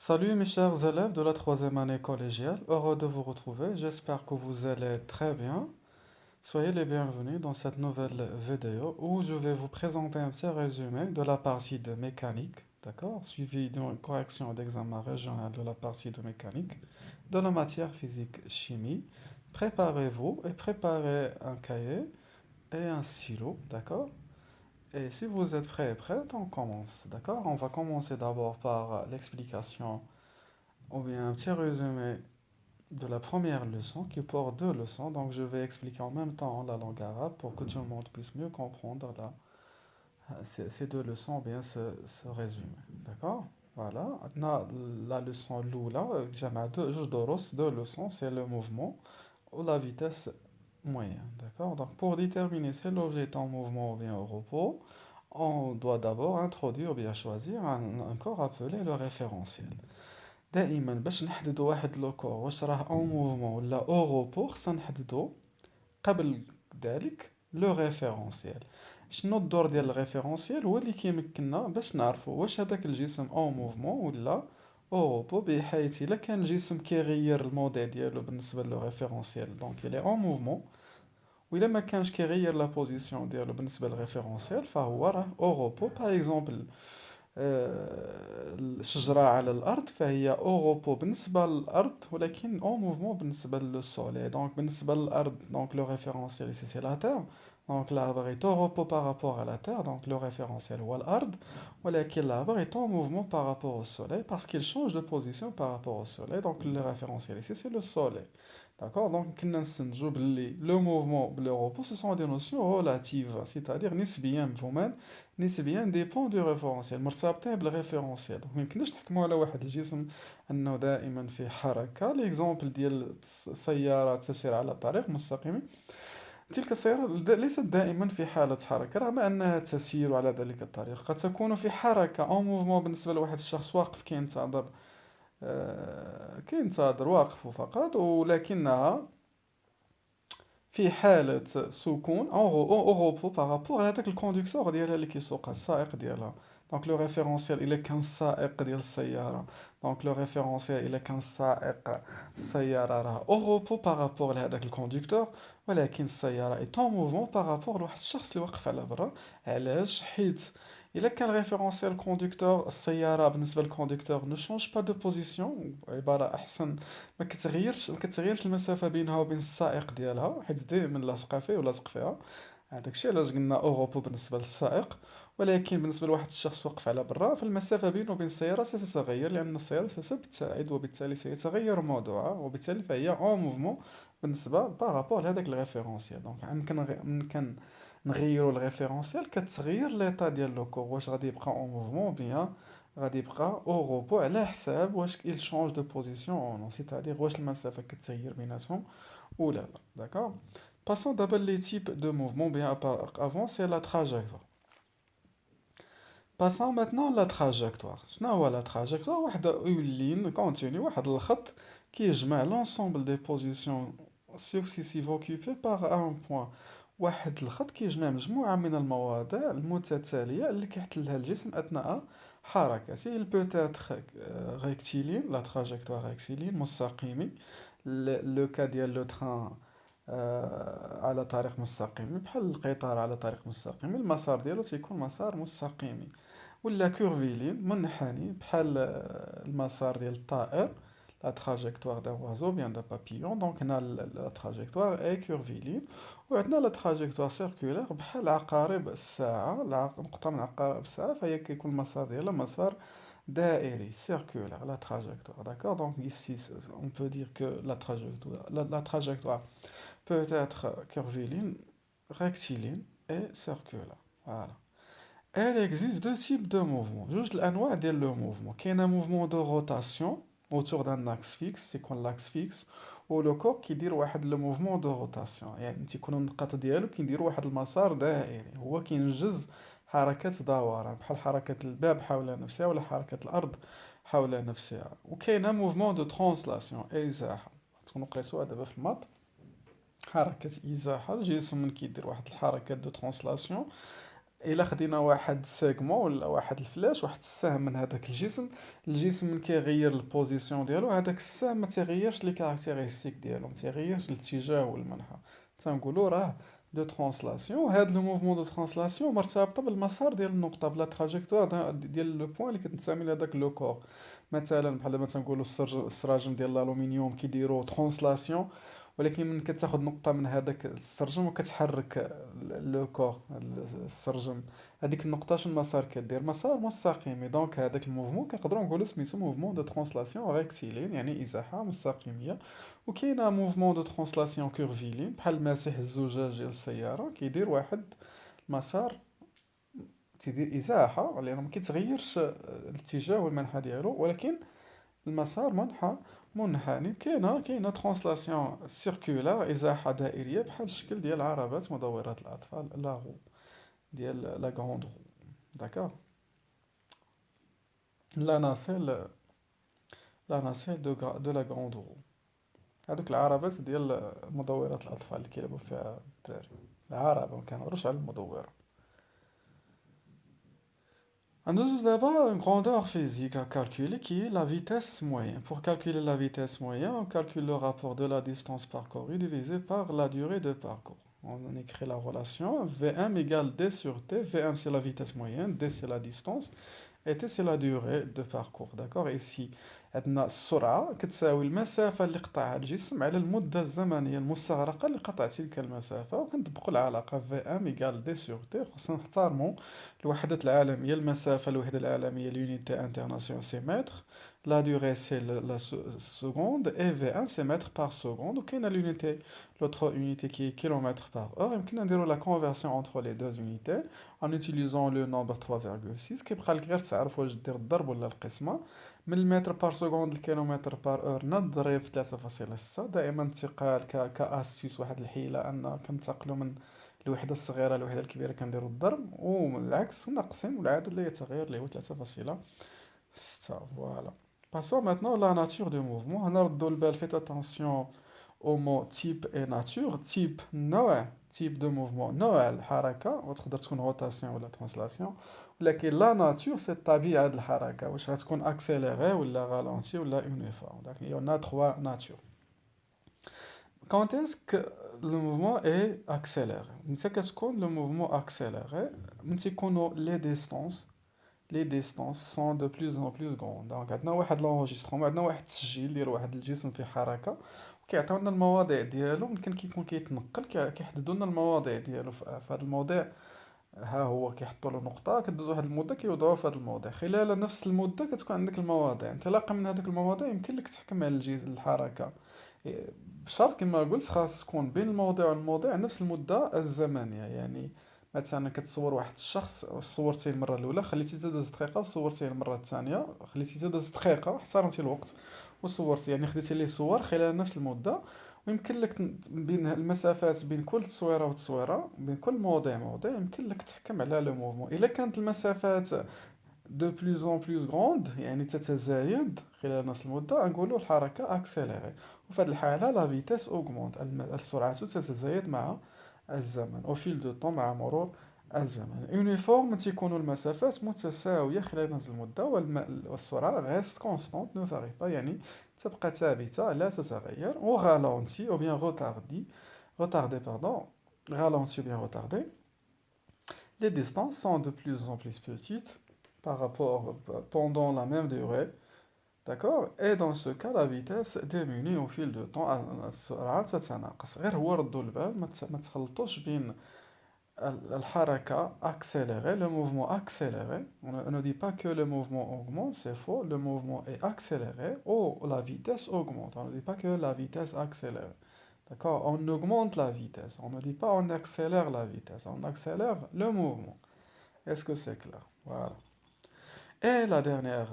Salut mes chers élèves de la troisième année collégiale, heureux de vous retrouver, j'espère que vous allez très bien. Soyez les bienvenus dans cette nouvelle vidéo où je vais vous présenter un petit résumé de la partie de mécanique, d'accord, suivi d'une correction d'examen régional de la partie de mécanique, de la matière physique chimie. Préparez-vous et préparez un cahier et un stylo, d'accord? Et si vous êtes prêts et prêtes, on commence, d'accord? On va commencer d'abord par l'explication ou bien un petit résumé de la première leçon qui porte deux leçons. Donc je vais expliquer en même temps la langue arabe pour que tout le monde puisse mieux comprendre ces deux leçons, ou bien ce résumé. D'accord? Voilà. Maintenant, la leçon l'oula, جمع deux دروس, deux leçons, c'est le mouvement ou la vitesse moyenne. D'accord? Donc pour déterminer si l'objet est en mouvement ou bien au repos, on doit d'abord introduire ou bien choisir un corps appelé le référentiel. دائما باش نحددو واحد لو كور واش راه اون موفمون ولا او روبو خصنا نحددو قبل ذلك لو ريفيرونسيال. شنو الدور ديال الريفيرونسيال؟ هو اللي كيمكننا باش نعرفو واش هذاك الجسم اون موفمون ولا او روبو، بحيث الا كان الجسم كيغير الموديل ديالو بالنسبه لو ريفيرونسيال دونك الي اون موفمون، وإلا ما كانش كيغير لا بوزيسيون ديالو بالنسبه للريفيرونسيال فهو راه او روبو. باغ اكزومبل الشجرة على الأرض فهي أو روبو بالنسبة للأرض ولكن أو موفمون بالنسبة للسولي. دونك بالنسبة للأرض دونك لو ريفيرونسيال ici c'est la Terre. دونك l'arbre est au repos par rapport à la Terre, donc le référentiel هو الأرض، ولكن l'arbre est en mouvement par rapport au soleil parce qu'il change de position par rapport au soleil. Donc le référentiel ici c'est le soleil. D'accord? Donc كنا نستنتجو باللي لو موفمون بلو repos ce sont des notions relatives, c'est-à-dire نسبيا مفهومان، نسبيا ديبون دو ريفرونسيال، مرتبطين بالريفرونسيال. دونك ميمكنش نحكمو على واحد الجسم انه دائما في حركه. ليكزومبل ديال سياره تسير على طريق مستقيم، تلك السياره ليست دائما في حاله حركه رغم انها تسير على ذلك الطريق. قد تكون في حركه او موفمون بالنسبه لواحد الشخص واقف كينتظر، كينتظر واقف فقط، ولكنها في حالة سكون أو روبو بارابور هذاك الكوندكتور ديالها اللي كيسوقها، السائق ديالها. دونك لو ريفيرونسيال إلا كان السائق ديال السيارة، دونك لو ريفيرونسيال إلا كان سائق السيارة راه أو روبو بارابور لهذاك الكوندكتور، ولكن السيارة إي طون موفمون بارابور لواحد الشخص اللي واقف على برا. علاش؟ حيت إلا كان ريفيرونسيال كوندكتور السيارة بالنسبة للكوندكتور نو شونج با دو بوزيسيون، عبارة أحسن ما كتغيرش المسافة بينها وبين السائق ديالها حيت دائما لاصقة فيه ولازق فيها. هذاك الشيء علاش قلنا أوروبو بالنسبة للسائق. ولكن بالنسبة لواحد الشخص واقف على برا فالمسافة بينه وبين السيارة ستتغير، لأن السيارة ستبتعد وبالتالي سيتغير موضوعها، وبالتالي فهي أون موفمون بالنسبة بارابور لهذاك الريفيرونسيال. دونك يمكن نغيرو الريفيرونسيال كتغيير ليطا ديال لو كور، واش غادي يبقى اون موفمون بيان غادي يبقى او روبو، على حساب واش il change de position ou non، c'est-à-dire واش المسافة كتغير بيناتهم ولا لا. داكوغ. Passons d'abord les types de mouvements, bien avant c'est la trajectoire. Passons maintenant la trajectoire. شنو هو la trajectoire؟ واحد une ligne continue، واحد الخط كيجمع l'ensemble des positions successives occupées par un point. واحد الخط كيجمع مجموعة من المواضع المتتالية اللي كيحتلها الجسم أثناء حركته. Il peut être rectiligne، la trajectoire rectiligne مستقيمي. le cas ديال لو تران على طريق مستقيم بحال القطار على طريق مستقيم، المسار ديالو تيكون مسار مستقيمي. ولا كورفيلين منحني بحال المسار ديال الطائر، لا تراجيكتوار دان اوازو بيان دان بابيون. دونك هنا لا تراجيكتوار اي كورفيلين. وعندنا لا تراجيكتوار سيركولير بحال عقارب الساعة، نقطة من عقارب الساعة فهي كيكون المسار ديالها مسار دائري circulaire la trajectoire. D'accord? Donc ici on peut dire que la trajectoire peut être curviligne, rectiligne et circulaire. Voilà. Il existe deux types de mouvements. Juste l'anwa ديال le mouvement. كاين un mouvement de rotation autour d'un axe fixe، c'est quoi l'axe fixe؟ و لو كور كيدير واحد لو موفمون دو روتاسيون، يعني تيكونوا النقاط ديالو كيديروا واحد المسار دائري، هو كينجز حركة دوران بحال حركة الباب حول نفسها ولا حركة الأرض حول نفسها. وكاينه موفمون دو ترانسلاسيون، ازاحة. تكونوا قريتوها دابا في الماب. حركة ازاحة، الجسم من كيدير واحد الحركة دو ترانسلاسيون الا خدينا واحد السيغمون ولا واحد الفلاش، واحد السهم من هذاك الجسم، الجسم من كيغير البوزيسيون ديالو، هذاك السهم ما تيغيرش لي كاركتيرستيك ديالو، ما تيغيرش الاتجاه والمنحى. تنقولوا راه دو ترانسلاسيون. هاد لو موفمون دو ترانسلاسيون مرتبطه بالمسار ديال النقطه، بلا تراجيكتوار ديال لو بوين اللي كتنتمي لهداك لو كور. مثلا بحال دابا تنقولوا السراجم ديال الالومنيوم كيديروا ترانسلاسيون، ولكن من كتاخد نقطة من هذاك السرجم وكتحرك لو كور، السرجم، هذيك النقطة في المسار كدير مسار مستقيم. دونك هذاك الموفمون كنقدروا نقولوا سميتو موفمون دو ترانسلاسيون ريكتيلين، يعني ازاحة مستقيمية. وكاينه موفمون دو ترانسلاسيون كورفيلين، بحال ماسح الزجاج ديال السيارة كيدير واحد المسار، تيدير ازاحة لانه ما كيتغيرش الاتجاه والمنحى ديالو، ولكن المسار منحني. كاينه ترانسلاسيون سيركولار، ازاحه دائريه، بحال الشكل ديال عربات مدورات الاطفال، لا غو ديال لا غروند رو. داكوغ. لا ناسيل، لا ناسيل دو لا غروند رو، هادوك العربات ديال مدورات الاطفال اللي كيلعبوا فيها الدراري. العربه ما كنهضروش على المدوره. On d'abord une grandeur physique à calculer qui est la vitesse moyenne. Pour calculer la vitesse moyenne, on calcule le rapport de la distance parcourue divisé par la durée de parcours. On écrit la relation V1 égale D sur T. V1 c'est la vitesse moyenne, D c'est la distance, et T c'est la durée de parcours. D'accord? Ici, عندنا السرعة كتساوي المسافة اللي قطعها الجسم على المدة الزمنية المستغرقة لقطع تلك المسافة، وكنطبقوا العلاقة V1 égale D sur T. خصنا نحترموا الوحدات العالمية. المسافة الوحدة العالمية l'unité internationale c'est mètre، la durée c'est la seconde، et V1 c'est mètre par seconde. وكاينة l'unité، l'autre unité qui est kilomètre par heure. يمكننا نديرو la conversion entre les deux unités en utilisant le nombre 3,6. كيبقى لك غير تعرف واش دير الضرب ولا القسمة. من المتر بار سكوند الكيلومتر بار اور نضرب في 3.6. دائما انتقال كاستيس، واحد الحيلة ان كنتقلوا من الوحدة الصغيرة للوحدة الكبيرة كنديرو الضرب، والعكس نقسم، والعدد لا يتغير اللي هو 3.6. فوالا. Passons maintenant la nature du mouvement. هنردو البال، فيت اتونسيون au mot type et nature. type نوع، type de mouvement نوع الحركة، وتقدر تكون روتاسيون ولا ترانسلاسيون. ولكن لا ناتور سي طبيعة الحركة، واش غتكون اكسيليري ولا غالونتي ولا يونيفورم. دونك يونا تخوا ناتور. Quand est-ce que le mouvement est accéléré? متى كتكون le mouvement accéléré؟ متى يكونوا les distances sont de plus en plus grandes. دونك عندنا واحد لونجسترومون، عندنا واحد التسجيل ديال واحد الجسم في حركة، وكيعطيونا المواضيع ديالو. ممكن كيكون كيتنقل، كيحددوا لنا المواضيع ديالو في هذا الموضع. ها هو كيحطوا له نقطة، كدوز واحد المدة كيوضعوها في هذا الموضع. خلال نفس المدة كتكون عندك المواضيع، انطلاقا من هذوك المواضيع يمكن لك تحكم على الحركة. إيه، بشرط كما قلت خاص تكون بين الموضع والموضع نفس المدة الزمنية. يعني مثلا كتصور واحد الشخص، صورتيه المرة الأولى، خليتي تدوز دقيقة، وصورتيه المرة الثانية، خليتي تدوز دقيقة، احترمتي الوقت وصورتي، يعني خديتي ليه صور خلال نفس المدة. ويمكن لك بين المسافات بين كل تصويرة وتصويرة، بين كل موضع يمكن لك تحكم على لو موفمون. إلا كانت المسافات دو بلوز اون بلوز غروند، يعني تتزايد خلال نفس المدة، نقولوا الحركة اكسيليري. وفي هذه الحالة لا فيتاس اوغمونت، السرعة تتزايد مع الزمن، او فيل دو طون، مع مرور الزمن. يونيفورم تيكونوا المسافات متساوية خلال نفس المدة، والسرعة غيست كونستانت نو فاري با، يعني تبقى ثابتة لا تتغير. و رالونتي او بيان retardé pardon، ralenti ou bien retardé. Les distances sont de plus en plus petites par rapport pendant la même durée. D'accord. Et dans ce cas, la vitesse diminue au fil du temps. السرعة تتناقص. غير هو ردوا البال، ما تخلطوش بين الحركة accélérée, le mouvement accéléré. On ne dit pas que le mouvement augmente, c'est faux. Le mouvement est accéléré ou la vitesse augmente. On ne dit pas que la vitesse accélère. D'accord? On augmente la vitesse. On ne dit pas on accélère la vitesse. On accélère le mouvement. Est-ce que c'est clair? Voilà. Et la dernière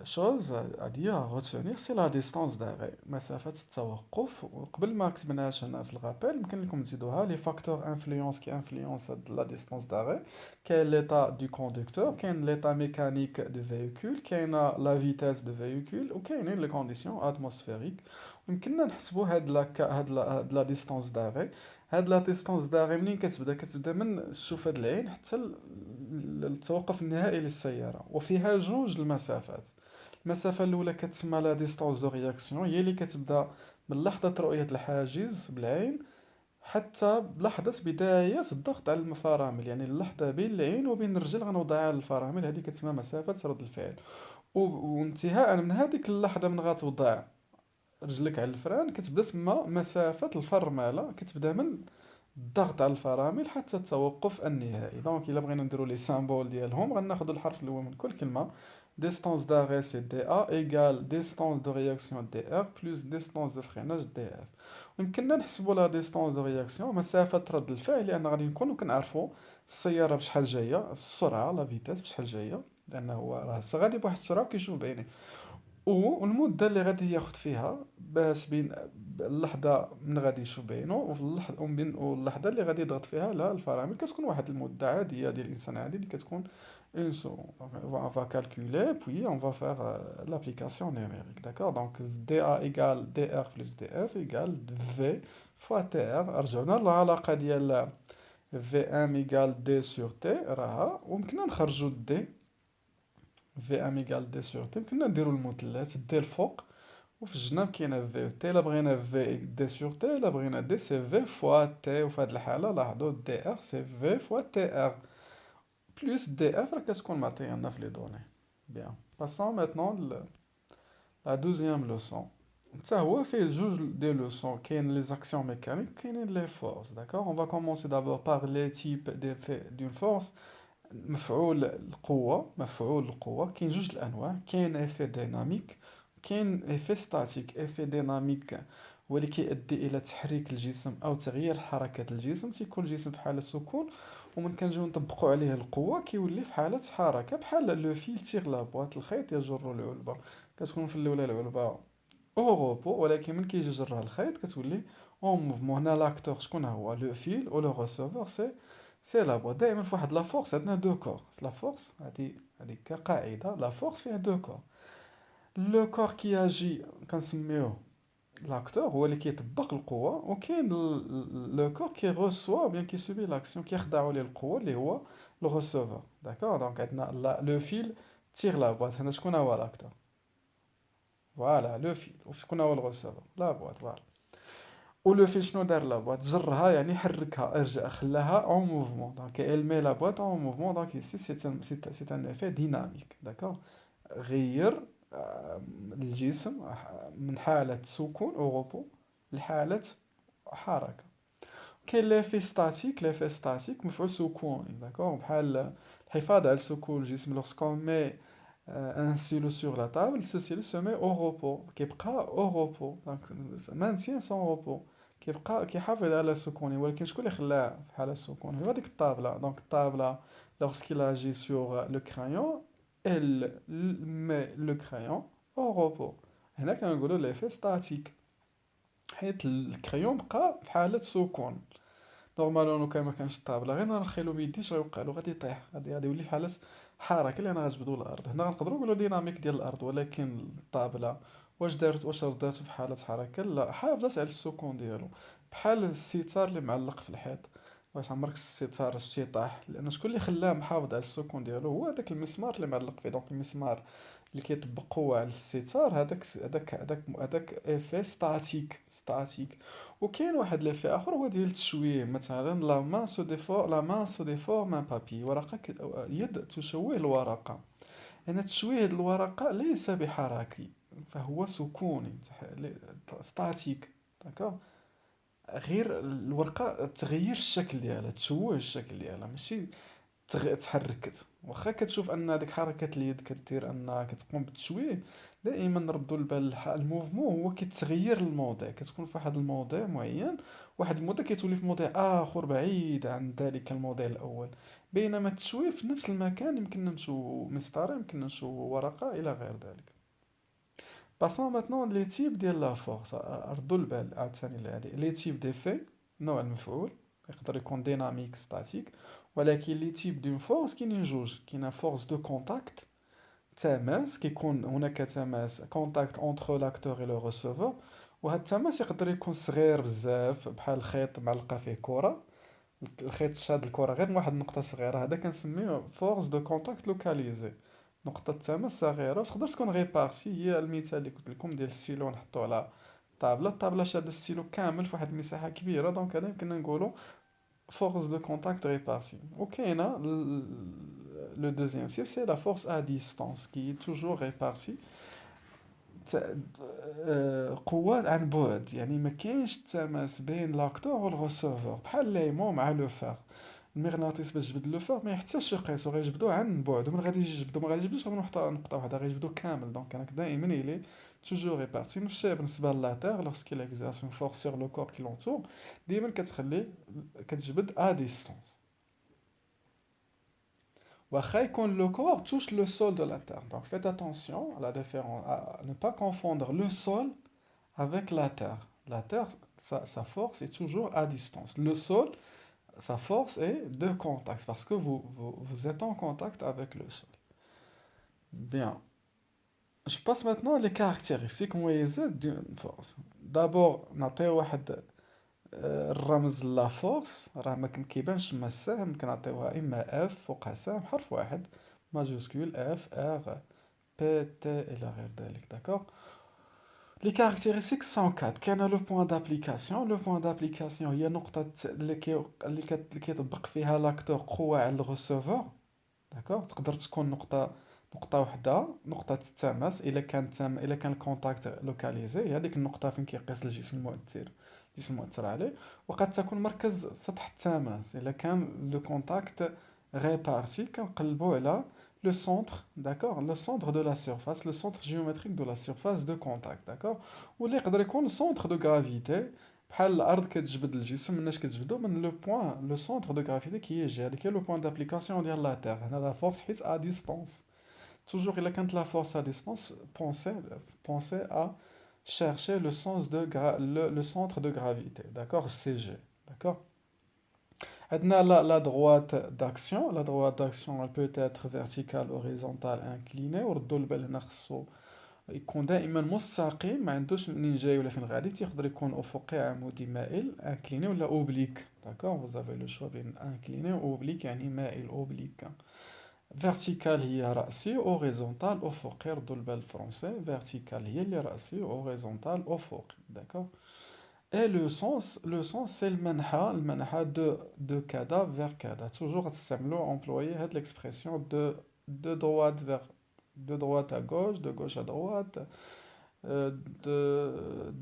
chose à dire, à retenir, c'est la distance d'arrêt. مسافة التوقف. وقبل ما كتبناش هنا في الغابيل، يمكن لكم تزيدوها لي فاكتور انفلونس كي انفلونس لا ديستانس داري. كاين ليطا دو كوندكتور، كاين ليطا ميكانيك دو فييكول، كاينه لا فيتاس دو فييكول، وكاينين لي كونديسيون اتموسفيريك. ويمكننا نحسبوا هاد لا ديستانس داري هاد لا ديستونس داغي منين كتبدا من شوف هاد العين حتى التوقف النهائي للسيارة، وفيها جوج المسافات. المسافة الأولى كتسمى لا ديستونس دو رياكسيون، هي اللي كتبدا من لحظة رؤية الحاجز بالعين حتى بلحظة بداية الضغط على الفرامل، يعني اللحظة بين العين وبين الرجل غنوضعها على الفرامل، هذه كتسمى مسافة رد الفعل. وانتهاء من هذيك اللحظة من غتوضع رجلك على الفران كتبدا تما مسافة الفرملة، كتبدا من الضغط على الفرامل حتى التوقف النهائي. دونك الا بغينا نديرو لي سامبول ديالهم غناخدو الحرف الاول من كل كلمه. ديستونس داري سي دي ا ايكال ديستونس دو رياكسيون دي ار بلس ديستونس دو فريناج دي اف. ويمكننا نحسبوا لا ديستونس دو رياكسيون مسافه رد الفعل، لان غادي نكونوا كنعرفوا السياره بشحال جايه، السرعه لا فيتاس بشحال جايه، لانه هو راه غادي بواحد السرعه وكيشوف بعينيه، والمدة اللي غادي ياخد فيها باش بين اللحظة من غادي يشوف بعينو وفي اللحظة وبين واللحظة اللي غادي يضغط فيها على الفرامل، كتكون واحد المدة عادية ديال الإنسان عادي اللي كتكون اون سكوند. دونك on va calculer puis on va faire l'application numérique, d'accord. donc dA égale dr plus df égale v fois tr. رجعنا للعلاقة ديال v1 égale d sur t راها، ويمكننا نخرجو d في ام ايكال دي سور تي. يمكننا نديرو المثلث دي الفوق وفي الجناب كاينه في تي. الا بغينا في دي سور تي، الا بغينا دي سي في فوا تي، وفي هاد الحاله لاحظوا دي ار سي في فوا تي ار بلس دي اف راه كتكون معطيه لنا في لي دوني. بيان، باسون ميتنون لا دوزيام لوسون. حتى هو فيه جوج دي لوسون، كاين لي زاكسيون ميكانيك كاينين لي فورس، داكوغ. اون فا كومونسي دابور باغ لي تيب دي في دون فورس. مفعول القوة كاين جوج الأنواع، كاين إيفي ديناميك وكاين إيفي ستاتيك. إيفي ديناميك هو اللي كيؤدي إلى تحريك الجسم أو تغيير حركة الجسم، تيكون الجسم في حالة سكون ومن كنجيو نطبقو عليه القوة كيولي في حالة حركة، بحال لو فيل تيغ لابواط، الخيط يجر العلبة. كتكون في الأولى العلبة أو روبو، ولكن من كيجي يجرها الخيط كتولي اون موفمون. هنا لاكتور شكون هو؟ لو فيل و لو ريسيفور سي لا بوا. دائما في واحد لا فورس عندنا دو كور. لا فورس هادي كقاعده، لا فورس فيها دو كور. لو كور كي اجي كنسميوه لاكتور، هو اللي كيطبق القوه، وكاين لو كور كي روسوا بيان كي سوبي لاكسيون، كيخضعوا ليه القوه، اللي هو لو ريسيفور، داكور. دونك عندنا لو فيل تيغ لا بواط، هنا شكون هو لاكتور؟ فوالا لو فيل. وشكون هو الريسيفور؟ لا بواط، فوالا. ولو فيل شنو دار لا بواط؟ جرها يعني حركها، ارجع خلاها اون موفمون. دونك elle met la boîte en mouvement. donc ici c'est un effet dynamique, d'accord. غير الجسم من حالة سكون او روبو لحالة حركة. كاين ليفي ستاتيك. ليفي ستاتيك مفعول سكوني، داكوغ، بحال الحفاظ على سكون الجسم. لوغسكون مي ان ستيلو سور لا تابل، سو ستيلو سو مي او روبو، كيبقى او روبو. دونك مانتيان سون روبو، كيبقى كيحافظ على سكونه. ولكن شكون اللي خلاه في حالة السكون؟ هو ديك الطابلة. دونك الطابلة lorsqu'il agit sur le crayon elle met le crayon au repos. هنا كنقولوا ليفي ستاتيك، حيت الكريون بقى في حالة سكون. نورمالمون كان ما كانش الطابله، غير نرخيلو بيدي اش غيوقع له؟ غادي يطيح، غادي يولي في حاله حركه اللي انا غتجبدو الارض. هنا غنقدروا نقولوا ديناميك ديال الارض، ولكن الطابله واش دارت؟ واش رداتو في حاله حركه؟ لا، حافظت على السكون ديالو. بحال الستار اللي معلق في الحيط، واش عمرك الستار شتي طاح؟ لان شكون اللي خلاه محافظ على السكون ديالو؟ هو هذاك المسمار اللي معلق فيه. دونك المسمار اللي كيطبق قوه على الستار، هذاك ايفي ستاتيك. وكاين واحد ليفي اخر هو ديال التشويه. مثلا لا مان سو ديفورم ان بابي، ورقه يد تشوه الورقه. هنا تشويه الورقه ليس بحركي، فهو سكوني ستاتيك، داكوغ. غير الورقه تغير الشكل ديالها، تشوه الشكل ديالها، ماشي تحركت. واخا كتشوف ان هذيك حركه اليد كدير انها كتقوم بالتشويه، دائما نردوا البال الموفمون هو كيتغير الموضع، كتكون في واحد الموضع معين، واحد الموضع كيتولي في موضع اخر بعيد عن ذلك الموضع الاول. بينما التشويه في نفس المكان، يمكننا نشوفوا مسطره، يمكننا نشوفوا ورقه الى غير ذلك. باسون ماتنون لي تيب ديال لا فورس. ردوا البال عاوتاني لهادي لي تيب ديفي. نوع المفعول يقدر يكون ديناميك ستاتيك، ولكن لي تيب دون فورس كاينين جوج. كاينه فورس دو كونتاكت، تماس، كيكون هناك تماس كونتاكت اونتر لاكتور اي لو ريسيفور، وهاد التماس يقدر يكون صغير بزاف بحال خيط معلقة فيه كرة. الخيط شاد الكرة غير من واحد النقطة صغيرة، هذا كنسميه فورس دو كونتاكت لوكاليزي. نقطة تماس صغيرة وتقدر تكون غيبارتي. هي المثال اللي قلت لكم ديال الستيلو نحطو على الطابلة شاد الستيلو كامل في واحد المساحة كبيرة، دونك هذا يمكن نقولو فورس دو كونتاكت ريبارتي. وكاينة لو دوزيام تيب سي لا فورس ا ديستانس كي توجور ريبارتي. قوة عن بعد، يعني ما كاينش التماس بين لاكتور والغوسيفور بحال ليمون مع لو فار. المغناطيس باش جبد لو فار ما يحتاجش يقيسو، غيجبدو عن بعد، ومن غادي يجبدو ما غاديش من نقطة واحدة، غيجبدو كامل. دونك هناك دائما الي توجور ريبارتي. نفس الشيء بالنسبة لا تير لورسكيل اكزيرس اون فورس سور لو كور كي لونتور، ديما كتجبد ا ديستانس. واخا يكون لو كور touche le sol de la terre. Donc faites attention à la différence, à ne pas confondre le sol avec la terre. La terre, sa force est toujours à distance. Le sol, sa force est de contact parce que vous êtes en contact avec le sol. Bien. Je passe maintenant les caractéristiques مميزات d'une force. D'abord, نعطيو واحد الرمز لا فورس، راه ما كيبانش مع السهم، كنعطيوها اما اف فوقها سهم حرف واحد ماجوسكول اف ار بي تي الى غير ذلك. داكوغ. لي كاركتيرستيك سون 4. كاين لو بوين دابليكاسيون. لو بوين دابليكاسيون هي نقطة اللي كيطبق فيها لاكتور قوة على الغوسيفور. داكوغ. تقدر تكون نقطة وحدة، نقطة التماس. إلا كان الكونتاكت لوكاليزي، هذيك النقطة فين كيقيس الجسم المؤثر عليه. وقد تكون مركز سطح التماس. إلا كان لو كونتاكت ريبارتي كنقلبو على لو سونتر. داكوغ. لو سونتر دو لا سيرفاس، لو سونتر جيومتريك دو لا سيرفاس دو كونتاكت. داكوغ. واللي يقدر يكون لو سونتر دو غرافيتي، بحال الارض كتجبد الجسم، مناش كتجبدو من لو بوين لو سونتر دو غرافيتي كي يجي. هذاك هي لو بوين دابليكاسيون ديال لا تير. هنا لا فورس حيت ا ديستانس. Toujours, il a quand la force à distance, pensez à chercher le centre de gravité, d'accord, CG, d'accord. Maintenant, la droite d'action, elle peut être verticale, horizontale, inclinée. وردوا البال هنا خصو يكون دائما مستقيم، ما عندوش منين جاي ولا فين غادي. تيقدر يكون افقي، عمودي، مائل، انكليني ولا اوبليك. داكوغ. vous avez le choix بين انكليني و اوبليك، يعني مائل اوبليك. فيرتيكال هي رأسي، اوريزونتال افقي. ردوا البال الفرونسي، فيرتيكال هي اللي رأسي، اوريزونتال افقي. داكوغ. اي لو سونس سي المنحى دو كذا فيغ كذا. توجور غتستعملو امبلويي هاد ليكسبرسيون دو droite vers de droite à gauche, de gauche à droite,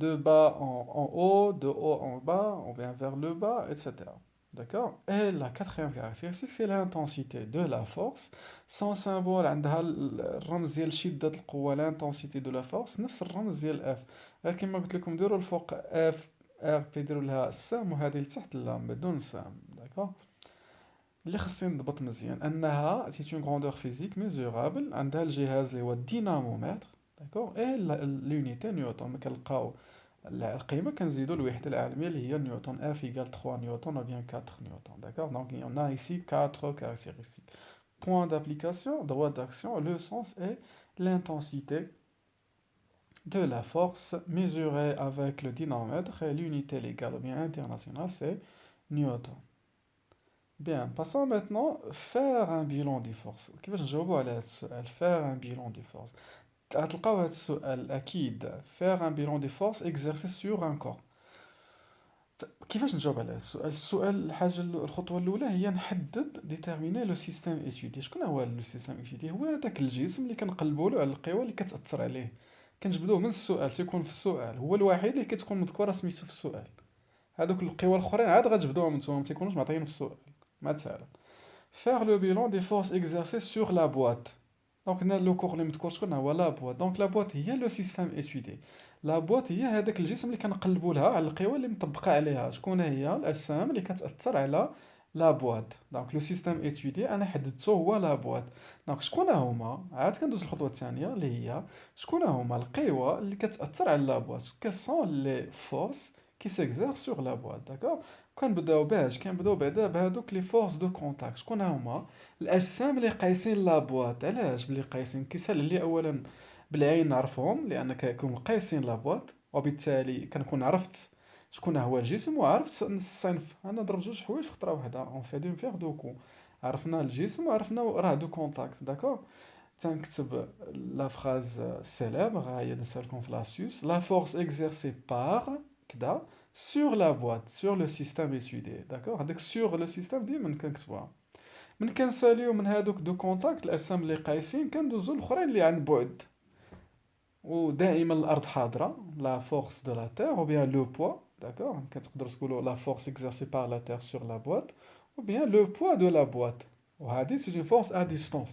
de bas en haut, de haut en bas, on vient vers le bas, etc. D'accord? Et la quatrième caractéristique, c'est l'intensité de la force. Sans symbole عندها الرمز ديال شدة القوة، l'intensité de la force نفس الرمز ديال F. غير كيما قلت لكم ديروا الفوق F R P، ديروا لها السهم، وهذه لتحت لا بدون سهم. داكوغ. اللي خصني نضبط مزيان انها سي اون غروندور فيزيك ميزورابل، عندها الجهاز اللي هو الدينامومتر. داكوغ. اي لونيتي نيوتن. ما كنلقاو القيمه كنزيدو الوحده العالميه اللي هي نيوتن. اف ايكال 3 نيوتن او بيان 4 نيوتن. داكوغ. دونك on a ici 4 caractéristiques. Point d'application, droit d'action, le sens et l'intensité de la force mesurée avec le dynamomètre, et l'unité légale ou bien internationale c'est newton. Bien, passons maintenant faire un bilan des forces. كيفاش نجاوبوا على هذا السؤال؟ faire un bilan des forces. غتلقاو هذا السؤال اكيد. faire un bilan des forces exercé sur un corps. كيفاش نجاوب على هذا السؤال؟ الخطوه الاولى هي نحدد ديتيرميني لو سيستيم ايتودي. شكون هو لو سيستيم ايتودي؟ هو هذاك الجسم اللي كنقلبوا له على القوى اللي كتاثر عليه. كنجبدوه من السؤال، تيكون في السؤال، هو الوحيد اللي كتكون مذكوره سميتو في السؤال. هذوك القوى الاخرين عاد غتجبدوهم نتوما، ما تيكونوش معطيين في السؤال. مثلا faire le bilan des forces exercées sur la boîte. دونك هنا لو كور اللي مذكور شكون هو؟ لا بواط. دونك لا بواط هي لو سيستيم ايتودي. لا بواط هي هذاك الجسم اللي كنقلبوا لها على القوى اللي مطبقه عليها. شكون هي؟ الاجسام اللي كتاثر على لا بواط. دونك لو سيستيم ايتودي انا حددته هو لا بواط. دونك شكون هما؟ عاد كندوز الخطوه الثانيه اللي هي شكون هما القوى اللي كتاثر على لا بواط. كسون لي فورس كي سيكزير سور لا بواط. داكوغ. كنبداو بعدا بهادوك لي فورس دو كونتاكت. شكون هما؟ الاجسام اللي قايسين لا بواط. علاش بلي قايسين؟ كيسهل لي اولا بالعين نعرفهم لان كيكونوا قايسين لا بواط، وبالتالي كنكون عرفت شكون هو الجسم وعرفت الصنف. انا ضرب جوج حوايج في خطره واحده، اون في دون فيغ دو كو. عرفنا الجسم وعرفنا راه دو كونتاكت، داكور. تنكتب لا فراز célèbre هي اللي نسالكم في لاسيوس: لا فورس اكزيرسي بار كدا sur la boîte sur le système étudié. داكور، هذاك sur le système ديما كنكتبوها. من كنساليو من هادوك دو كونتاكت الاجسام اللي قايسين كندوزو الاخرين اللي عن بعد. ودائما الارض حاضره، لا فورس دو لا تير او بيان لو بوا. داكور، كتقدروا تقولوا لا فورس اكزيرسي بار لا تير سور لا بواط او بيان لو بوا دو لا بواط. وهذه سي اون فورس ا ديستونس.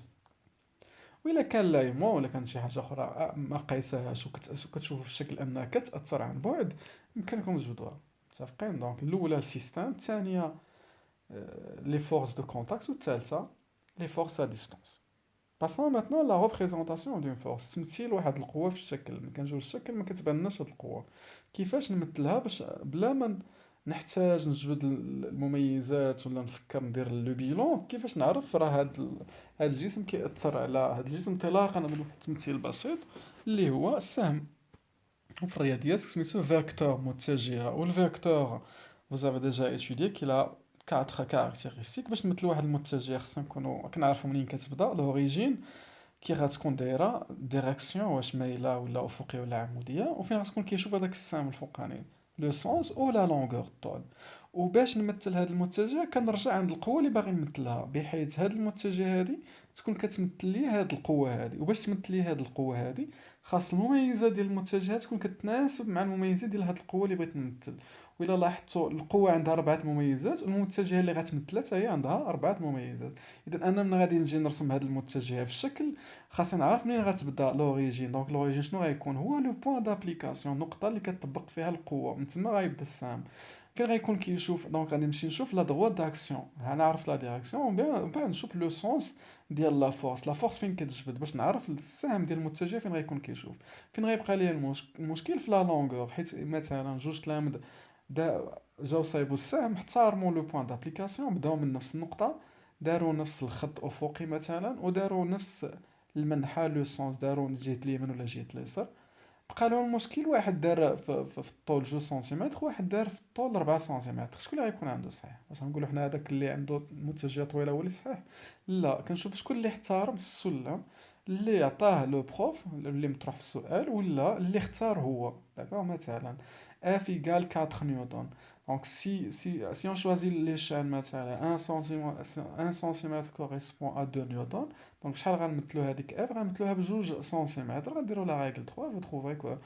وإلا كان لا يمون ولا كانت شي حاجة أخرى ما قايساهاش وكتشوفوا في الشكل أنها كتأثر عن بعد، يمكنكم تجبدوها. متفقين؟ دونك الأولى السيستم، الثانية لي فورس دو كونتاكت، والثالثة لي فورس ا ديستونس. باسون ماتنون لا ريبريزونطاسيون دون فورس، تمثيل واحد القوة في الشكل. ملي كنجيو للشكل ما كتبانلناش هاد القوة، كيفاش نمثلها باش بلا ما نحتاج نجبد المميزات ولا نفكر ندير لو بيلون. كيفاش نعرف راه هاد الجسم كيأثر على هاد الجسم انطلاقا من واحد التمثيل بسيط اللي هو السهم. وفي الرياضيات سميتو فيكتور متجهة. والفيكتور vous avez déjà étudié qu'il a 4 caractéristiques. باش نمثلو واحد المتجه خصنا نكونو كنعرفو منين كتبدا لوريجين، كي غتكون دايره ديريكسيون، واش مايله ولا افقيه ولا عموديه، وفين غتكون كيشوف هذاك السهم الفوقاني لو سونس او لا لونغور طول. وباش نمثل هذا المتجه كنرجع عند القوه اللي باغي نمثلها، بحيث هذا المتجه هذه تكون كتمثل لي هذه القوه هذه. وباش تمثل لي هذه القوه هذه خاص المميزات ديال المتجهات تكون كتناسب مع المميزات ديال هذه القوه اللي بغيت نمثل. وإلا لاحظتوا القوة عندها 4 مميزات، المتجهة اللي غتمثلها حتى هي عندها 4 مميزات. إذا أنا ملي غادي نجي نرسم هاد المتجهة في الشكل خاصني نعرف منين غتبدا لوريجين. دونك لوريجين شنو غيكون؟ هو لو بوين دابليكاسيون، النقطة اللي كتطبق فيها القوة، من تما غيبدا السهم. فين غيكون كيشوف؟ دونك غادي نمشي نشوف لا دغوات داكسيون، انا عرفت لا ديريكسيون، ومن بعد نشوف لو سونس ديال لا فورس. لا فورس فين كتجبد باش نعرف السهم ديال المتجه فين غيكون كيشوف. فين غيبقى ليا المشكل في لا لونغور، حيت مثلا جوج تلامذ جاو صايبوا السهم، احترموا لو بوين دابليكاسيون، بداو من نفس النقطة، داروا نفس الخط أفقي مثلا، وداروا نفس المنحى لو سونس، داروا من جهة اليمين ولا جهة اليسار. بقى لهم المشكل، واحد دار في الطول 2 سنتيمتر، واحد دار في الطول 4 سنتيمتر. شكون اللي غيكون عنده صحيح؟ واش غنقولوا حنا هذاك اللي عنده متجهة طويلة هو اللي صحيح؟ لا، كنشوف شكون اللي احترم السلم اللي عطاه لو بروف اللي مطروح في السؤال، ولا اللي اختار هو. داكوغ، مثلا F égale 4 نيوتن. Donc si on choisit l'échelle مثلا 1 سنتيمتر correspond à 2 نيوتن. دونك شحال غنمثلو هذيك اف؟ غنمثلوها بجوج سنتيمتر. غديروا لا ريغل 3، vous trouverez que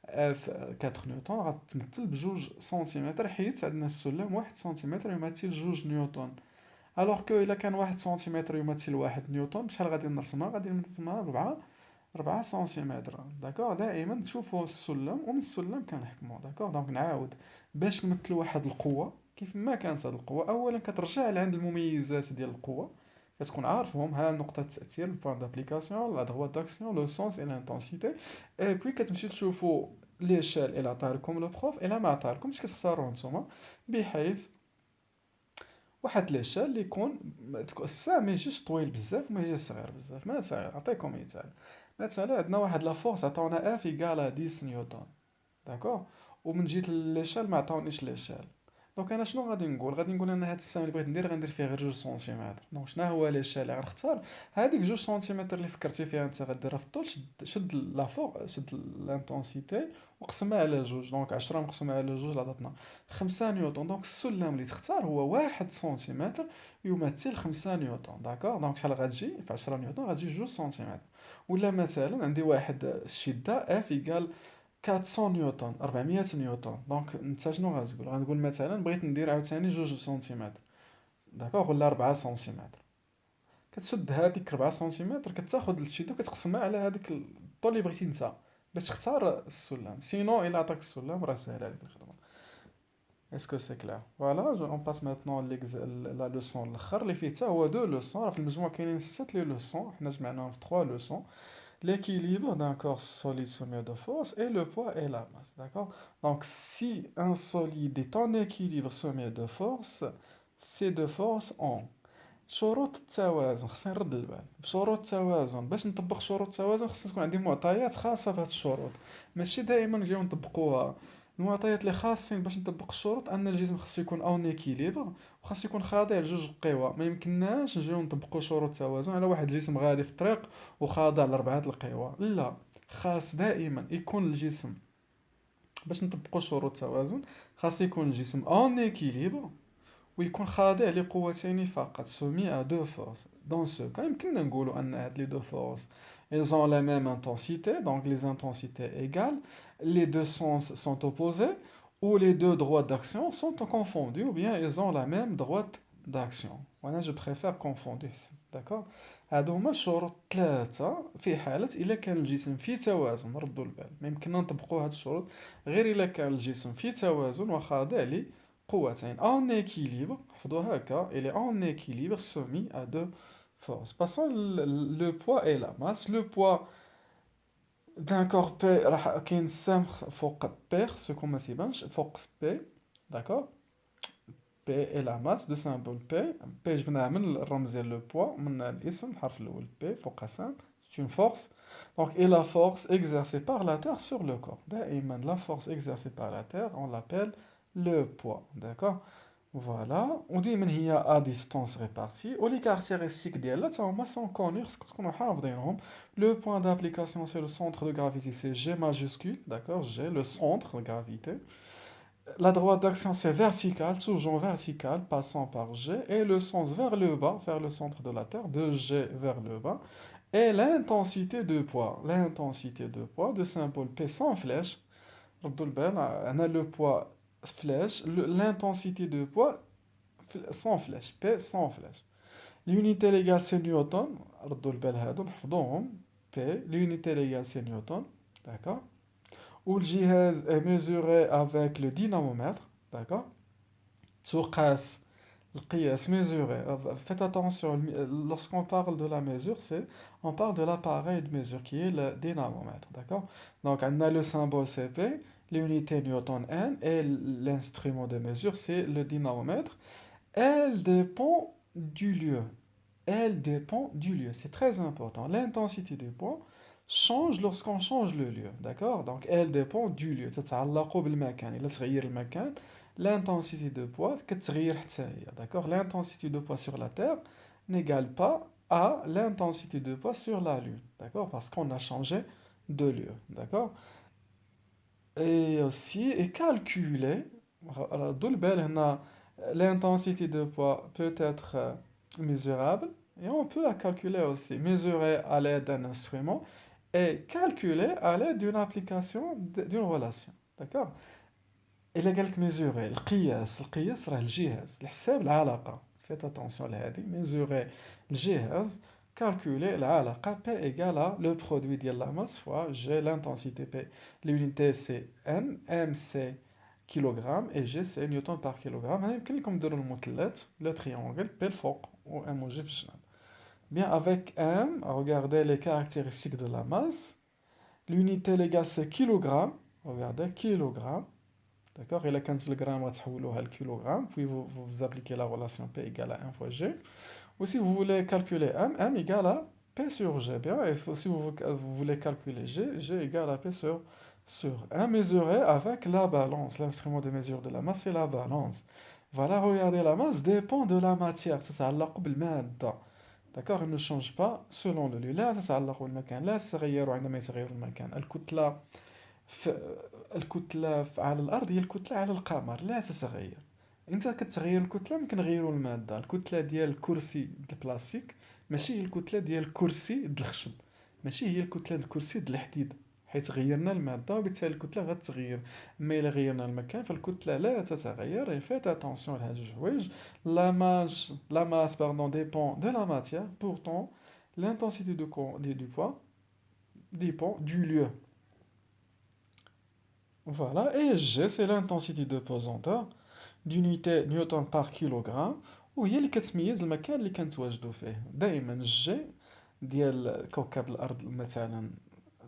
اف 4 نيوتن غتمثل بجوج سنتيمتر، حيت عندنا السلم 1 سنتيمتر يمثل جوج نيوتن. الوغ كو الا كان 1 سنتيمتر يمثل 1 نيوتن، بشحال غادي نرسمها؟ غادي نرسمها 4 سنتيمتر. داكوغ، دائما تشوفوا السلم ومن السلم كنحكموا. داكوغ، دونك نعاود باش نمثلوا واحد القوه كيف ما كانت هذه القوه، اولا كترجع لعند المميزات ديال القوه، كتكون عارفهم. ها نقطه التاثير، البوان دابليكاسيون، لا droite d'action، لو سونس اي لانتونسيتي. اي بوي كتمشي تشوفوا ليشيل الى عطا لكم لو بروف، الى ما عطا لكمش كتختاروه نتوما، بحيث واحد ليشيل اللي يكون السهم ما يجيش طويل بزاف وما يجيش صغير بزاف. مثلا نعطيكم مثال، مثلا عندنا واحد لا فورس عطاونا اف ايكال 10 نيوتن. داكوغ، ومن جهه ليشيل ما عطاونيش ليشيل. دونك انا شنو غادي نقول؟ غادي نقول ان هاد السهم اللي بغيت ندير غندير فيه غير 2 سنتيمتر. دونك شنو هو ليشيل اللي غنختار؟ هذيك 2 سنتيمتر اللي فكرتي فيها انت غديرها في الطول، شد لا فوق، شد لانتونسيتي وقسمها على جوج. دونك 10 مقسمة على جوج عطاتنا 5 نيوتن. دونك السلم اللي تختار هو 1 سنتيمتر يمثل 5 نيوتن. داكوغ، دونك شحال غتجي في 10 نيوتن؟ غتجي 2 سنتيمتر. ولا مثلا عندي واحد الشدة اف ايكال 400 نيوتن، 400 نيوتن. دونك انت شنو غتقول؟ غنقول مثلا بغيت ندير عاوتاني 2 سنتيمتر. داكوغ، ولا 4 سنتيمتر. كتشد هذيك 4 سنتيمتر، كتاخذ الشدة وكتقسمها على هذاك الطول اللي بغيتي انت باش تختار السلم. سينو الا عطاك السلم راه ساهل عليك الخدمة. اسكو سي كلير؟ فوالا، اون باس ميتنون لا لوسون الاخر اللي فيه حتى هو 2 لوسون. راه في المجموع كاينين 6 لي لوسون، حنا جمعناهم في 3 لوسون: l'équilibre d'un corps solide soumis de force et le poids et la masse. D'accord? Donc, si un solide est en équilibre soumis de force, ces deux forces ont شروط التوازن خصني نرد البال بشروط التوازن. باش نطبق شروط التوازن خصني تكون عندي معطيات خاصة بهاد الشروط، ماشي دائما نجيو نطبقوها. المعطيات اللي خاصين باش نطبق الشروط ان الجسم خصو يكون اون ايكيليبر وخاصو يكون خاضع لجوج القوى. ما يمكنناش نجيو نطبقوا شروط التوازن على واحد الجسم غادي في الطريق وخاضع لاربعه القوى، لا. خاص دائما يكون الجسم، باش نطبقوا شروط التوازن خاص يكون الجسم اون ايكيليبر ويكون خاضع لقوتين فقط soumis à deux forces. Dans ce cas يمكننا نقولوا أن هاد les deux forces elles ont la même intensité, donc les intensités égales, les deux sens sont opposés ou les deux droites d'action sont confondus ou bien ils ont la même droite d'action. وانا je préfère confondre ici. d'accord. هادو هما الشروط ثلاثة في حالة إلا كان الجسم في توازن. ردوا البال ما يمكننا نطبقوا هاد الشروط غير إلا كان الجسم في توازن وخاضع قوتين en équilibre. حفظوا هكا il est en équilibre soumis à deux forces. Passons le poids et la masse. Le poids d'un corps P راح كاين السهم فوق P سكون ما تيبانش فوق P. d'accord. P et la masse de symbole P. P جبناها من الرمز ديال لو poids من الاسم الحرف الأول P فوق سهم c'est une force. Donc, et la force exercée par la Terre sur le corps. دائما la force exercée par la Terre on l'appelle le poids. d'accord. Voilà, on dit من هي à distance répartie و les caractéristiques ديالها تا هما sont connus خصكم تكونوا حافظينهم. Le point d'application c'est le centre de gravité, c'est G majuscule, d'accord, G le centre de gravité. La droite d'action c'est vertical, toujours vertical, passant par G, et le sens vers le bas, vers le centre de la Terre, de G vers le bas. Et l'intensité de poids de symbole P sans flèche. ردوا البال أنا le poids flèche, l'intensité de poids sans flèche, P sans flèche. L'unité légale c'est Newton. ردوا البال هادو نحفظوهم. P, l'unité légale c'est Newton. d'accord. Où le جهاز est mesuré avec le dynamomètre. d'accord. تقاس القياس mesuré. Faites attention, lorsqu'on parle de la mesure, on parle de l'appareil de mesure qui est le dynamomètre. d'accord. Donc on a le symbole CP, l'unité Newton N et l'instrument de mesure c'est le dynamomètre. Elle dépend du lieu. Elle dépend du lieu. C'est très important. L'intensité du poids change lorsqu'on change le lieu. d'accord. Donc elle dépend du lieu. تتعلق بالمكان. إلا تغير المكان l'intensité de poids كتغير حتى هي. d'accord. L'intensité de poids sur la Terre n'égale pas à l'intensité de poids sur la Lune. d'accord. Parce qu'on a changé de lieu. d'accord. Et aussi est calculé. ردوا البال هنا l'intensité de poids peut être mesurable et on peut la calculer aussi, mesurer à l'aide d'un instrument et calculer à l'aide d'une application d'une relation. d'accord. إلا قالك mesurer القياس راه الجهاز لحساب العلاقة. faites attention لهذه. mesurer الجهاز calculer العلاقة P égale à le produit ديال la masse fois G l'intensité P. l'unité c'est N, M c'est kilogramme et G c'est newton par kilogramme. يمكن لكم ديروا المثلث le triangle P الفوق و M و G في الجناب. bien avec M regardez les caractéristiques de la masse. l'unité légale c'est kilogramme. regardez kilogramme. d'accord. إلا كانت في الجرام غتحولوها لكيلوغرام puis vous appliquez la relation P égale à 1 fois G. ou si vous voulez calculer M égale à P sur G. bien. et si vous voulez calculer G égale à P sur 1 mesuré avec la balance. L'instrument de mesure de la masse c'est la balance. voilà, regardez, la masse dépend de la matière. تتعلق بالمادة. d'accord. elle ne change pas selon le lieu. لا تتعلق بالمكان. لا تتغير عندما يتغير المكان. الكتلة على الأرض هي الكتلة على القمر لا تتغير. انت كتغير الكتلة ممكن نغيروا المادة. الكتلة ديال الكرسي د البلاستيك ماشي هي الكتلة ديال الكرسي د الخشب، ماشي هي الكتلة د الكرسي د الحديد، حيت غيرنا المادة وبالتالي الكتلة غتتغير. اما الا غيرنا المكان فالكتلة لا تتغير. فيت اتونسيون لهاد جوج حوايج. la masse pardon dépend de la matière. pourtant l'intensité du poids dépend du lieu. voilà. et G c'est l'intensité de pesanteur d'unité نيوتن par kilogramme وهي اللي كتميز المكان اللي كنتواجدوا فيه. دائما الجي ديال كوكب الارض مثلا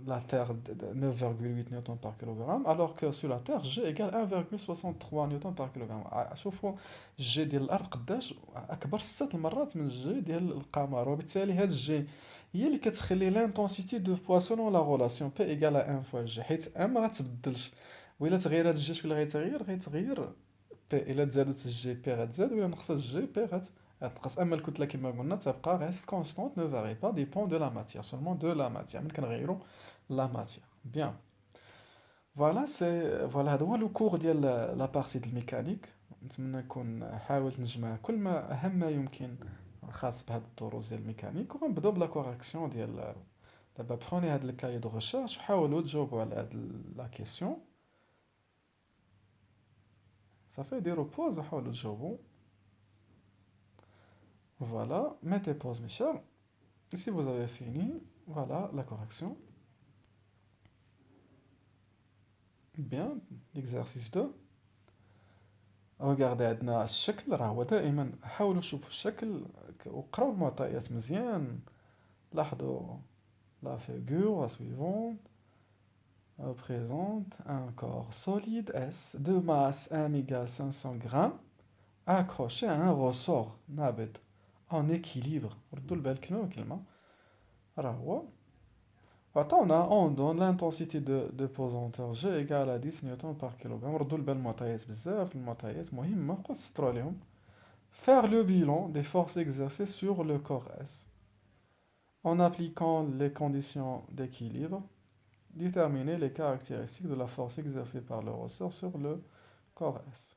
la Terre de 9,8 newtons par kilogramme, alors que sur la Terre G égale 1,63 newtons par kilogramme. شوفوا G ديال الأرض قداش أكبر 6 المرات من G ديال القمر، وبالتالي هاد G هي اللي كتخلي l'intensité de poids selon la relation P égale à 1 fois G، حيت M ما غتبدلش، وإلا تغير هاد G شكون اللي غيتغير P. إلا تزادت G P غتزاد، وإلا نقصت G P غتنقص. أما الكتلة كما قلنا تبقى reste constante, ne varie pas, dépend de la matière, seulement de la matière. من كنغيرو la matière. Bien. Voilà, voilà هذا هو لو كور ديال لا بارتي ديال الميكانيك. نتمنى نكون حاولت نجمع كل ما اهم ما يمكن خاص بهاد الدروس ديال الميكانيك، وغنبداو بلا كوريكسيون ديال دابا. بخوني هاد الكاي دو ريشيرش وحاولوا تجاوبوا على هاد لا كيسيون. صافي ديروا بوز وحاولوا تجاوبوا. Voilà, mettez pause mes chers. Et si vous avez fini, voilà la correction. Bien, l'exercice 2. Regardez عندنا الشكل، راه هو دائما حاولوا تشوفوا الشكل وقراو المعطيات مزيان. لاحظوا la figure suivante présente un corps solide S de masse 1,500 grammes accroché à un ressort نابض en équilibre. ردوا البال كلمة بكلمة. راه هو عطاونا on donne l'intensité de pesanteur G égale à 10 newtons par kilogramme. ردوا البال المعطيات بزاف، المعطيات مهمة بقاو تسطروا عليهم. Faire le bilan des forces exercées sur le corps S en appliquant les conditions d'équilibre. Déterminer les caractéristiques de la force exercée par le ressort sur le corps S.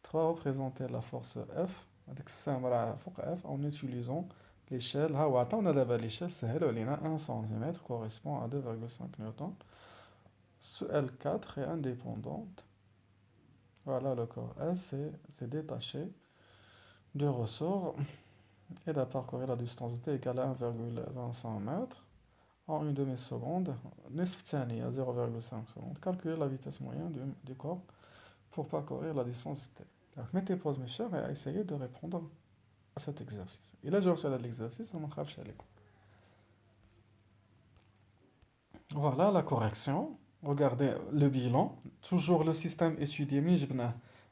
3. Représenter la force F avec السهم فوق F en utilisant l'échelle. ها هو عطاونا دابا l'échelle سهلوا علينا 1 cm correspond à 2,5 newtons. سؤال 4 est indépendante. Voilà, le corps S s'est détaché du ressort. Il a parcouru la distance D égale à 1,25 mètres en une demi-seconde. نصف ثانية 0,5 secondes. Calculer la vitesse moyenne du corps pour parcourir la distance T. Donc mettez pause mes chers et essayez de répondre à cet exercice. Et là, je reçois l'exercice, ça m'en Voilà la correction. Regardez le bilan. Toujours le système étudié, mais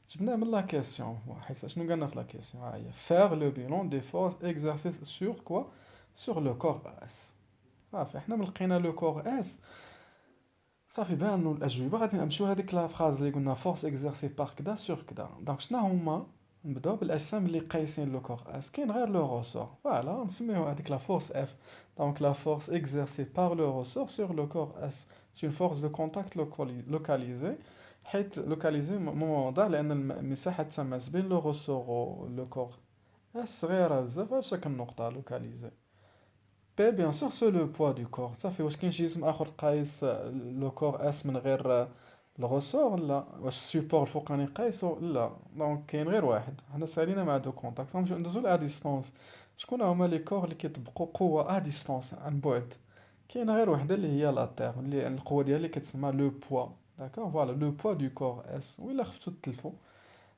جبنا من la question. حيت شنو قالنا في la question. Faire le bilan des forces exercées sur quoi? Sur le corps S. صافي حنا من لقينا لو كور اس صافي بان انه الاجوبه غادي نمشيو لهاديك لا فراز اللي قلنا فورس اكزercé بار كدا سور كدا. دونك شنو هما؟ نبداو بالاجسام اللي قايسين لو كور اس، كاين غير لو روسور. فوالا نسميو هذيك لا فورس اف. دونك لا فورس اكزercé بار لو روسور سور لو كور اس سي اون فورس دو كونتاكت لوكاليزي. حيت لوكاليزي موضع لان المساحه تماس بين لو روسور و لو كور اس صغيره بزاف على شكل نقطه لوكاليزي. P, bien sûr, c'est le poids du corps. صافي واش كاين شي جسم اخر قايس لو كور اس من غير الغسور؟ لا. واش السيبور الفوقاني قايسو؟ لا. دونك كاين غير واحد. حنا سالينا مع دو كونتاكت غنمشيو ندوزو لا ديستونس. شكون هما لي كور اللي كيطبقوا قوه ا ديستونس عن بعد؟ كاين غير وحده اللي هي لا تير، اللي القوه ديالها اللي كتسمى لو بوا. داكور فوالا لو بوا دو كور اس. وإلا خفتو تلفو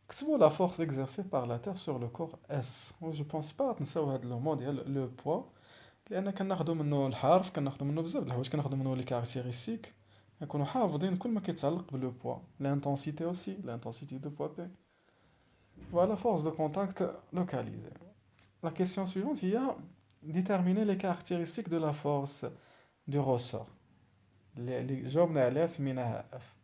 كتبوا لا فورس اكزercée par la terre sur le corps S. و جو بونس با تنساو هاد لو مو ديال لو بوا، لان كناخذوا منه الحرف، كناخذوا منه بزاف د الحوايج، كناخذوا منه لي كاركتيرستيك، كنكونوا حافظين كل ما كيتعلق بلو بوا. لانتونسيتي اوسي، لانتونسيتي دو بوا بي. فوالا فورس دو كونتاكت لوكاليزي. لا كيسيون سويفونت هي déterminer les caractéristiques de la force du ressort اللي جاوبنا عليها سميناها اف.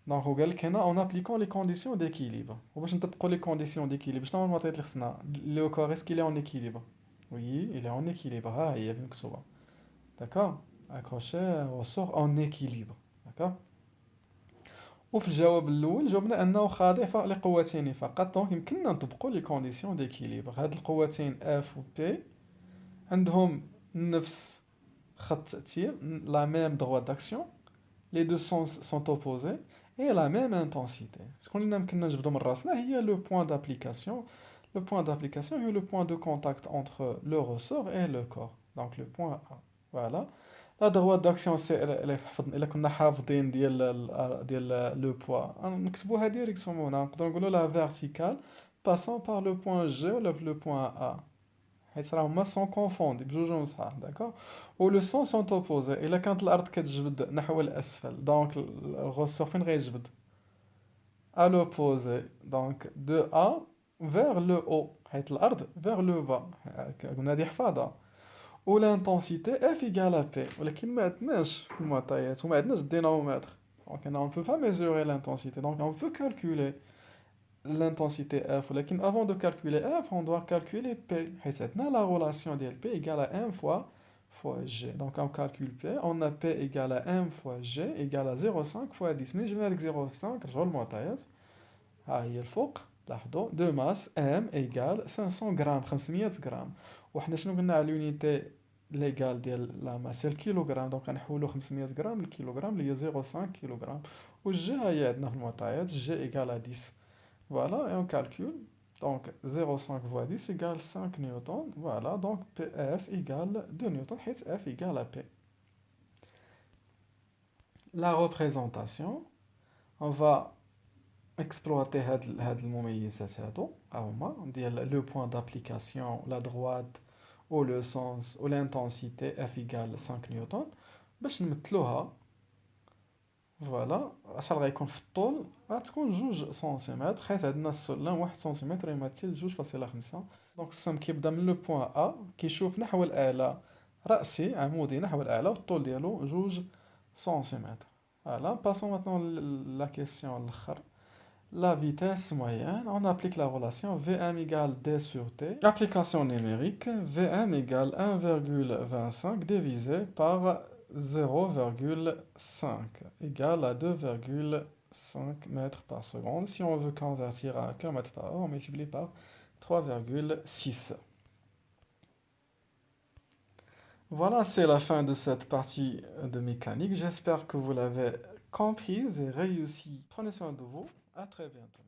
دونك هو قال لك هنا اون ابليكون لي كونديسيون ديكيليبر. وباش نطبقوا لي كونديسيون ديكيليبر شنو هما المعطيات اللي خصنا؟ لو كور اسكي لي اون ايكيليبر؟ Oui, il est en équilibre. Ah, il y a vu que ça va. D'accord? Accroché au sort en équilibre. D'accord? وفي الجواب الأول جاوبنا أنه خاضع لقوتين فقط. دونك يمكننا نطبقوا لي كونديسيون ديكيليبر. هاد القوتين F و P عندهم نفس خط تأثير، la même droite d'action. Les deux sens sont opposés et la même intensité. شكون اللي يمكننا نجبدو من راسنا هي لو بوين دابليكاسيون. Le point d'application est le point de contact entre le ressort et le corps. Donc le point A. Voilà. La droite d'action c'est إلا كنا حافظين ديال le poids. نكتبوها ديريكتومون هنا. نقدروا نقولوا la verticale passant par le point G ou le point A. حيت راهما سون كونفوندي بجوجهم صحاح داكوغ. و لو سون سون اوبوزي، الا كانت الارض كتجبد نحو الاسفل دونك الغوسور فين غيجبد؟ à l'opposé donc de A vers le haut حيت الارض vers le bas قلنا هادي حفاظة. و l'intensité F égale à P ولكن ما عندناش في المعطيات وما عندناش الدينامومتر دونك on peut pas mesurer l'intensité donc on peut calculer l'intensité F ولكن avant de calculer F on doit calculer P حيت عندنا la relation ديال P égale à 1 fois G donc on calcule P on a P égale à 1 fois G égale à 0,5 fois 10 ملي جبنا هاديك 0,5 رجعوا المعطيات ها هي الفوق لاحظوا دو ماس M égale 500 غرام 500 غرام وحنا شنو قلنا على اليونيتي ليغال ديال لا ماس هي الكيلوغرام دونك غنحولو 500 غرام للكيلوغرام اللي هي 0,5 كيلوغرام والجي ها هي عندنا في المعطيات جي ايغال 10 فوالا اي اون كالكول دونك 0,5 fois 10 égale 5 نيوتن فوالا دونك F égale 2 نيوتن حيت F égale à P. La représentation on va exploiter هاد المميزات هادو هما ديال لو بوين d'application la droite ou le sens ou l'intensité F égale 5 نيوتن باش نمثلوها. فوالا شحال غيكون في الطول غتكون 2 سنتيمتر حيت عندنا السلم 1 سنتيمتر يمثل 2.5. دونك السم كيبدا من لو بوين A كيشوف نحو الأعلى رأسي عمودي نحو الأعلى والطول ديالو 2 سنتيمتر. فوالا باسون ماتنون لا كيسيون الأخر. La vitesse moyenne, on applique la relation Vm égale d sur t. Application numérique, Vm égale 1,25 divisé par 0,5 égale à 2,5 mètres par seconde. Si on veut convertir à km par heure, on multiplie par 3,6. Voilà, c'est la fin de cette partie de mécanique. J'espère que vous l'avez comprise et réussi. Prenez soin de vous. À très bientôt.